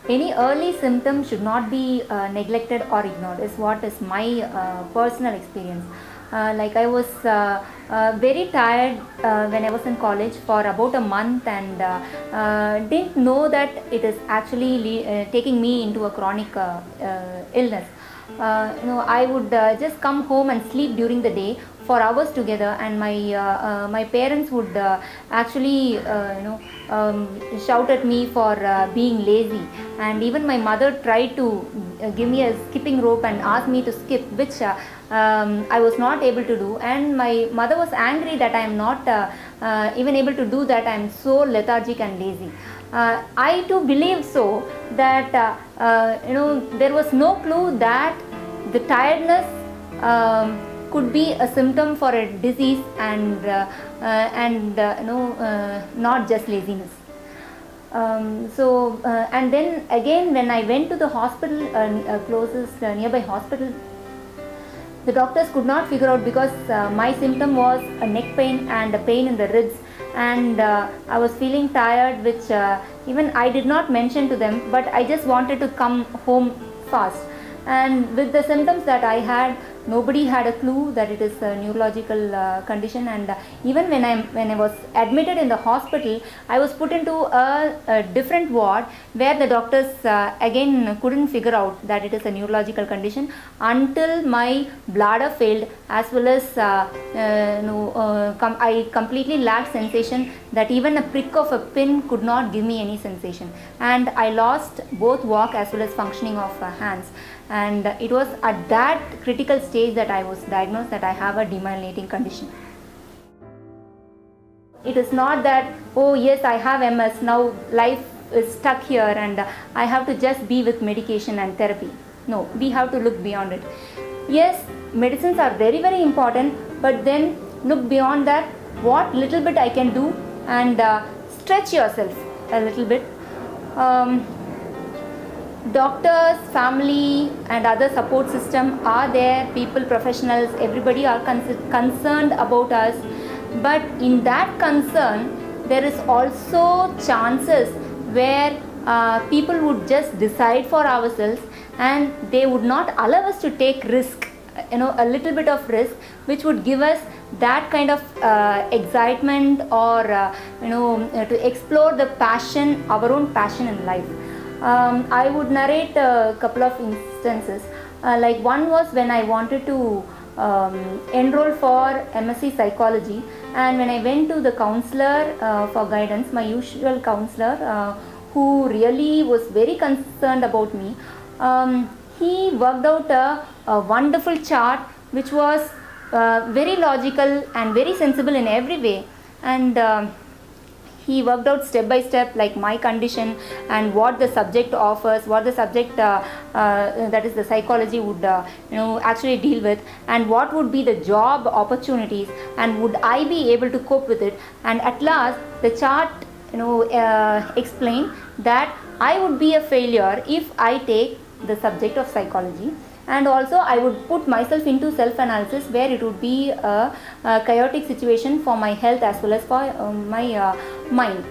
any early symptom should not be neglected or ignored, is what is my personal experience. Like I was very tired when I was in college for about a month, and didn't know that it is actually taking me into a chronic illness. I would just come home and sleep during the day for hours together, and my parents would actually shout at me for being lazy, and even my mother tried to give me a skipping rope and ask me to skip, which I was not able to do, and my mother was angry that I am not even able to do that. I am so lethargic and lazy. I too believed so that there was no clue that the tiredness could be a symptom for a disease, and not just laziness. And then again, when I went to the hospital, closest nearby hospital, the doctors could not figure out, because my symptom was a neck pain and a pain in the ribs, and I was feeling tired, which even I did not mention to them, but I just wanted to come home fast. And with the symptoms that I had, nobody had a clue that it is a neurological condition. And even when I was admitted in the hospital, I was put into a different ward where the doctors again couldn't figure out that it is a neurological condition until my bladder failed, as well as I completely lacked sensation, that even a prick of a pin could not give me any sensation, and I lost both walk as well as functioning of hands. And it was at that critical stage that I was diagnosed that I have a demyelinating condition. It is not that, oh yes, I have MS, now life is stuck here and I have to just be with medication and therapy. No, we have to look beyond it. Yes, medicines are very, very important, but then look beyond that, what little bit I can do, and stretch yourself a little bit. Doctors, family and other support system are there, people, professionals, everybody are concerned about us, but in that concern there is also chances where people would just decide for ourselves, and they would not allow us to take risk, a little bit of risk, which would give us that kind of excitement, or to explore the passion, our own passion in life. I would narrate a couple of instances. Like one was when I wanted to enroll for MSc Psychology, and when I went to the counselor for guidance, my usual counselor who really was very concerned about me, he worked out a wonderful chart which was very logical and very sensible in every way, and he worked out step by step like my condition and what the subject offers, what the subject that is the psychology would actually deal with, and what would be the job opportunities, and would I be able to cope with it. And at last the chart explained that I would be a failure if I take the subject of psychology, and also I would put myself into self-analysis where it would be a chaotic situation for my health as well as for my mind.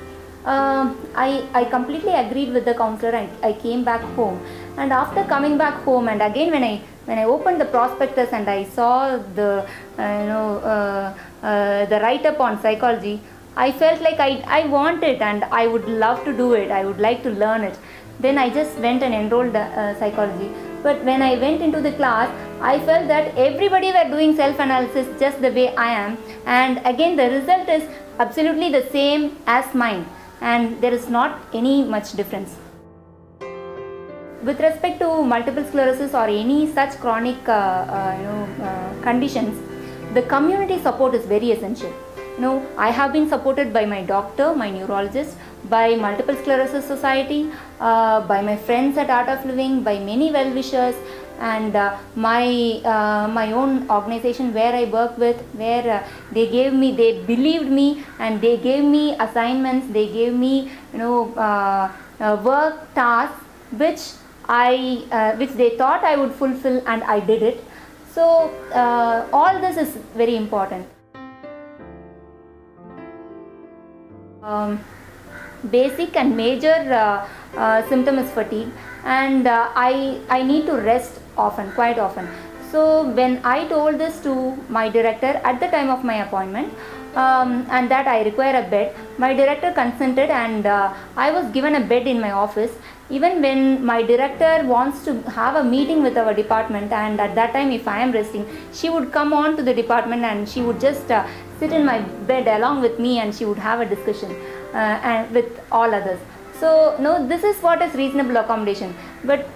I completely agreed with the counselor. I came back home, and after coming back home, and again when I opened the prospectus and I saw the write-up on psychology, I felt like I want it and I would love to do it. I would like to learn it. Then I just went and enrolled psychology. But when I went into the class, I felt that everybody were doing self-analysis just the way I am, and again the result is absolutely the same as mine, and there is not any much difference. With respect to multiple sclerosis or any such chronic conditions, the community support is very essential. I have been supported by my doctor, my neurologist, by Multiple Sclerosis Society, by my friends at Art of Living, by many well-wishers, and my own organization where I work with, where they believed me, and they gave me assignments, they gave me work tasks which they thought I would fulfill, and I did it. So all this is very important. basic and major symptom is fatigue, and I need to rest often, quite often. So when I told this to my director at the time of my appointment, and that I require a bed, my director consented, and I was given a bed in my office. Even when my director wants to have a meeting with our department, and at that time if I am resting, she would come on to the department and she would just sit in my bed along with me, and she would have a discussion and with all others. So no, this is what is reasonable accommodation. But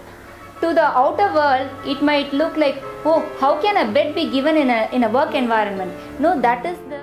to the outer world, it might look like, oh, how can a bed be given in a work environment? No, that is the